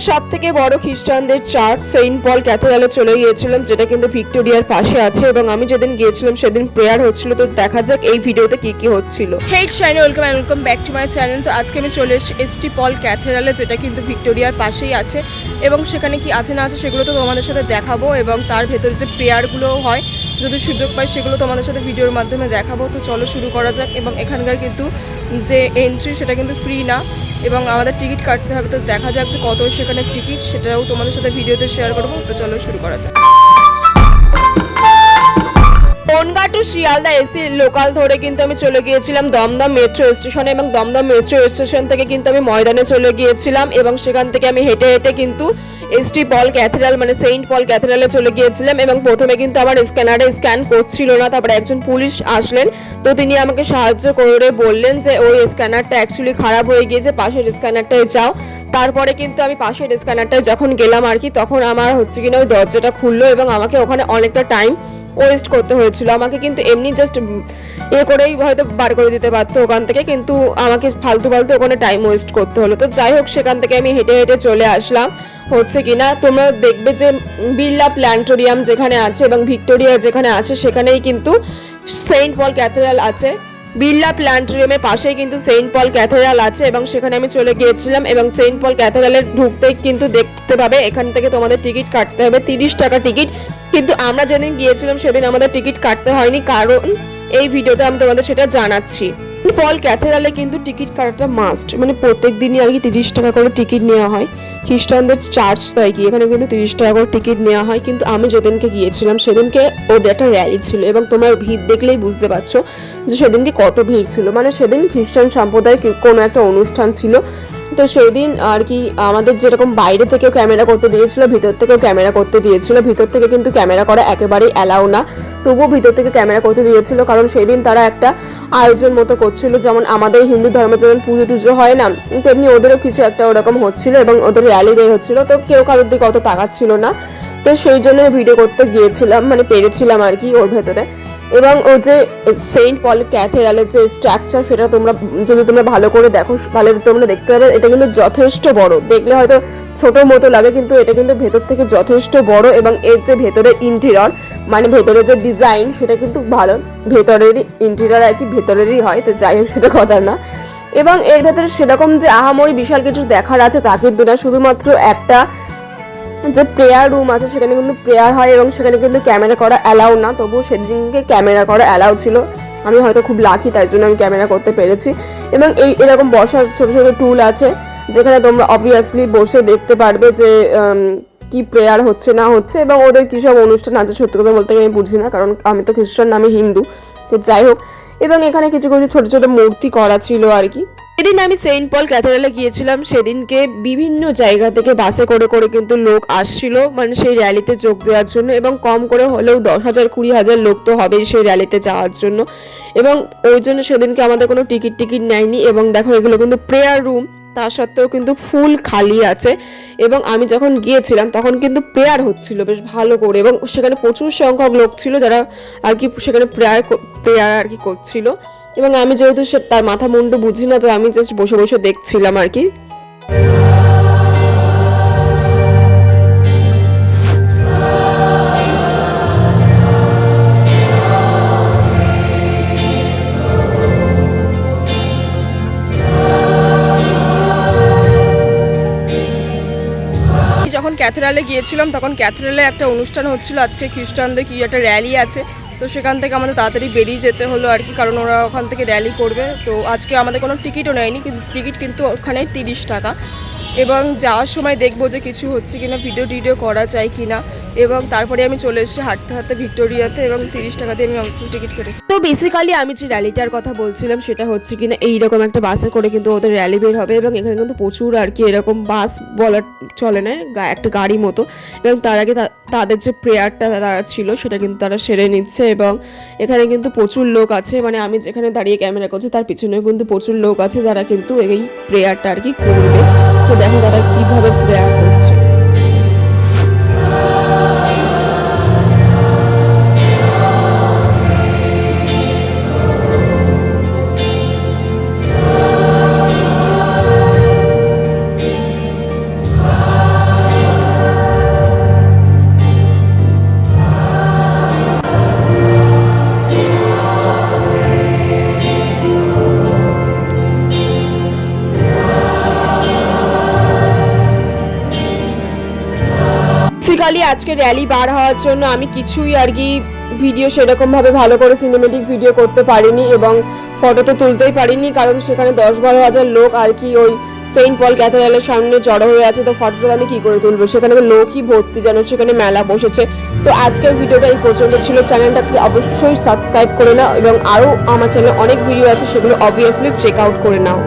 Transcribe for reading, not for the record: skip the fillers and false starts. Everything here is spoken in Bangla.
ইন্ডিয়ার সব থেকে বড় খ্রিস্টানদের চার্চ সেন্ট পল ক্যাথেড্রালে চলে গিয়েছিলাম, যেটা কিন্তু ভিক্টোরিয়ার পাশে আছে। এবং আমি যেদিন গিয়েছিলাম সেদিন প্রেয়ার হচ্ছিল। তো দেখা যাক এই ভিডিওতে কি কি হচ্ছিল। Hey Shiny, welcome back to my channel. তো আজকে আমি চলে এসেছি এসটি পল ক্যাথেড্রালে, যেটা কিন্তু ভিক্টোরিয়ার পাশেই আছে। এবং সেখানে কি আছে না আছে সেগুলো তো তোমাদের সাথে দেখাবো, এবং তার ভেতরে যে প্রেয়ারগুলো হয় যদি সুযোগ পাই সেগুলো তোমাদের সাথে ভিডিওর মাধ্যমে দেখাবো। তো চলো শুরু করা যাক। এবং এখানকার কিন্তু যে এন্ট্রি সেটা কিন্তু ফ্রি না, এবং আমাদের টিকিট কাটতে হবে। তো দেখা যাক যে কত সেখানে টিকিট, সেটাও তোমাদের সাথে ভিডিওতে শেয়ার করবো। তো চলো শুরু করা যাক। Bangaon to Sealdah AC local ধরে কিন্তু আমি চলে গিয়েছিলাম দমদম মেট্রো স্টেশনে, এবং দমদম মেট্রো স্টেশন থেকে কিন্তু আমি ময়দানে চলে গিয়েছিলাম, এবং সেখান থেকে আমি হেঁটে হেঁটে কিন্তু এসটি পল ক্যাথেড্রাল মানে সেন্ট পল ক্যাথেড্রালে চলে গিয়েছিলাম। এবং প্রথমে কিন্তু আমার স্ক্যানারে স্ক্যান করছিল না, তারপরে একজন পুলিশ আসলেন। তো তিনি আমাকে সাহায্য করে বললেন যে ওই স্ক্যানারটা অ্যাকচুয়ালি খারাপ হয়ে গিয়েছে, পাশের স্ক্যানারটায় যাও। তারপরে কিন্তু আমি পাশের স্ক্যানারটায় যখন গেলাম আর কি, তখন আমার হচ্ছে কিনা ওই দরজাটা খুললো, এবং আমাকে ওখানে অনেকটা টাইম ওয়েস্ট করতে হয়েছিল। আমাকে কিন্তু এমনি জাস্ট করেই হয়তো বার করে দিতে পারতো ওখান থেকে, কিন্তু আমাকে ফালতু ওখানে টাইম ওয়েস্ট করতে হলো। তো যাই হোক, সেখান থেকে আমি হেঁটে হেঁটে চলে আসলাম। হচ্ছে কিনা তোমরা দেখবে যে বিড়লা প্ল্যানেটোরিয়াম যেখানে আছে এবং ভিক্টোরিয়া যেখানে আছে সেখানেই কিন্তু সেন্ট পল ক্যাথেড্রাল আছে। বিড়লা প্ল্যানেটোরিয়ামের পাশেই কিন্তু সেন্ট পল ক্যাথেড্রাল আছে, এবং সেখানে আমি চলে গিয়েছিলাম। এবং সেন্ট পল ক্যাথেড্রালের ঢুকতেই কিন্তু দেখতে পাবে এখান থেকে তোমাদের টিকিট কাটতে হবে 30 টাকা টিকিট। কিন্তু আমরা যেদিন গিয়েছিলাম সেদিন আমাদের টিকিট কাটতে হয়নি, কারণ এই ভিডিওতে আমি তোমাদের সেটা জানাচ্ছি। পল ক্যাথেড্রালে কিন্তু টিকিট কাটাটা মাস্ট, মানে প্রত্যেক দিনই আর কি 30 টাকা করে টিকিট নেওয়া হয়। খ্রিস্টানদের চার্চ তাই কি এখানে কিন্তু 30 টাকা করে টিকিট নেওয়া হয়। কিন্তু আমি যেদিনকে গিয়েছিলাম সেদিনকে ওদের একটা র্যালি ছিল, এবং তোমার ভিড় দেখলেই বুঝতে পারছো যে সেদিনকে কত ভিড় ছিল। মানে সেদিন খ্রিস্টান সম্প্রদায়ের কোনো একটা অনুষ্ঠান ছিল। তো সেই দিন আর কি আমাদের যেরকম বাইরে থেকেও ক্যামেরা করতে দিয়েছিল, ভিতর থেকেও ক্যামেরা করতে দিয়েছিল। ভিতর থেকে কিন্তু ক্যামেরা করা একেবারেই অ্যালাউ না, তবুও ভিতর থেকে ক্যামেরা করতে দিয়েছিল, কারণ সেই দিন তারা একটা আয়োজন মতো করছিল। যেমন আমাদের হিন্দু ধর্মে যেমন পুজো টুজো হয় না, তেমনি ওদেরও কিছু একটা ওরকম হচ্ছিল, এবং ওদের র্যালি বের হচ্ছিল। তো কেউ কারোর দিকে অত তাকাচ্ছিল না, তো সেই জন্য ভিডিও করতে গিয়েছিলাম, মানে পেরেছিলাম আর কি ওর ভেতরে। এবং ও যে সেন্ট পল ক্যাথেড্রালের যে স্ট্রাকচার সেটা যদি তোমরা ভালো করে দেখো তাহলে তোমরা দেখতে পাবে এটা কিন্তু যথেষ্ট বড়। দেখলে হয়তো ছোট মতো লাগে, কিন্তু এটা কিন্তু ভেতর থেকে যথেষ্ট বড়। এবং এর যে ভেতরের ইন্টেরিয়র মানে ভেতরে যে ডিজাইন সেটা কিন্তু ভালো, ভেতরেরই ইন্টেরিয়র আর কি ভেতরেরই হয়। তো যাই হোক, সেটা কথা না। এবং এর ভেতরে সেরকম যে আহামরি বিশাল কিছু দেখার আছে তা কিন্তু না, শুধুমাত্র একটা যে প্রেয়ার রুম আছে সেখানে কিন্তু প্রেয়ার হয়, এবং সেখানে কিন্তু ক্যামেরা করা অ্যালাউ না। তবুও সেদিনকে ক্যামেরা করা অ্যালাউ ছিল। আমি হয়তো খুব লাকি, তাই জন্য আমি ক্যামেরা করতে পেরেছি। এবং এরকম বসার ছোট ছোট টুল আছে, যেখানে তোমরা অবভিয়াসলি বসে দেখতে পারবে যে কি প্রেয়ার হচ্ছে না হচ্ছে, এবং ওদের কী সব অনুষ্ঠান আছে। সত্যি কথা বলতে আমি বুঝি না, কারণ আমি তো খ্রিস্টান না, আমি হিন্দু। তো যাই হোক, এবং এখানে কিছু কিছু ছোট ছোট মূর্তি করা ছিল আর কি। সেদিন আমি সেন্ট পল ক্যাথেড্রালে গিয়েছিলাম, সেদিনকে বিভিন্ন জায়গা থেকে বাসে করে করে কিন্তু লোক আসছিল, মানে সেই র্যালিতে যোগ দেওয়ার জন্য। এবং কম করে হলেও 10,000 20,000 লোক তো হবেই সেই র্যালিতে যাওয়ার জন্য। এবং ওই জন্য সেদিনকে আমাদের কোনো টিকিট নেয়নি। এবং দেখো, এগুলো কিন্তু প্রেয়ার রুম, তা সত্ত্বেও কিন্তু ফুল খালি আছে। এবং আমি যখন গিয়েছিলাম তখন কিন্তু প্রেয়ার হচ্ছিল বেশ ভালো করে, এবং সেখানে প্রচুর সংখ্যক লোক ছিল যারা আর কি সেখানে প্রেয়ার আর কি করছিল। এবং আমি যেহেতু তার মাথা মুন্ডু বুঝি না, তো আমি জাস্ট বসে বসে দেখছিলাম আর কি। যখন ক্যাথেড্রালে গিয়েছিলাম তখন ক্যাথেড্রালে একটা অনুষ্ঠান হচ্ছিল, আজকে খ্রিস্টানদের কি একটা র্যালি আছে। তো সেখান থেকে আমাদের তাড়াতাড়ি বেরিয়ে যেতে হলো আর কি, কারণ ওরা ওখান থেকে র্যালি করবে। তো আজকে আমাদের কোনো টিকিটও নেয়নি, কিন্তু টিকিট কিন্তু ওখানে 30 টাকা। এবং যাওয়ার সময় দেখবো যে কিছু হচ্ছে কিনা, ভিডিও করা যায় কিনা। এবং তারপরে আমি চলে এসেছি হাঁটতে হাঁটতে ভিক্টোরিয়াতে, এবং 30 টাকা দিয়ে আমি অবশ্যই টিকিট কেটেছি। তো বেসিক্যালি আমি যে র্যালিটার কথা বলছিলাম সেটা হচ্ছে কিনা এইরকম একটা বাসে করে কিন্তু ওদের র্যালি বের হবে। এবং এখানে কিন্তু প্রচুর আর কি এরকম বাস বলা চলে না, একটা গাড়ি মতো। এবং তার আগে তাদের যে প্রেয়ারটা তারা ছিল সেটা কিন্তু তারা সেরে নিচ্ছে। এবং এখানে কিন্তু প্রচুর লোক আছে, মানে আমি যেখানে দাঁড়িয়ে ক্যামেরা করছি তার পিছনেও কিন্তু প্রচুর লোক আছে যারা কিন্তু এই প্রেয়ারটা আর কি করবে। তো দেখো তারা কিভাবে প্রেয়ার করছে। বেসিক্যালি আজকে র্যালি বার হওয়ার জন্য আমি কিছুই আর কি ভিডিও সেরকমভাবে ভালো করে সিনেমেটিক ভিডিও করতে পারিনি এবং ফটো তো তুলতেই পারিনি, কারণ সেখানে 10-12 হাজার লোক আর কি ওই সেন্ট পল ক্যাথেড্রালের সামনে জড়ো হয়ে আছে। তো ফটোটা আমি কি করে তুলবো, সেখানে তো লোকই ভর্তি, যেন সেখানে মেলা বসেছে। তো আজকের ভিডিওটা এই পর্যন্ত ছিল। চ্যানেলটাকে অবশ্যই সাবস্ক্রাইব করে নাও এবং আরও আমার চ্যানেলে অনেক ভিডিও আছে, সেগুলো অবভিয়াসলি চেক আউট করে নাও।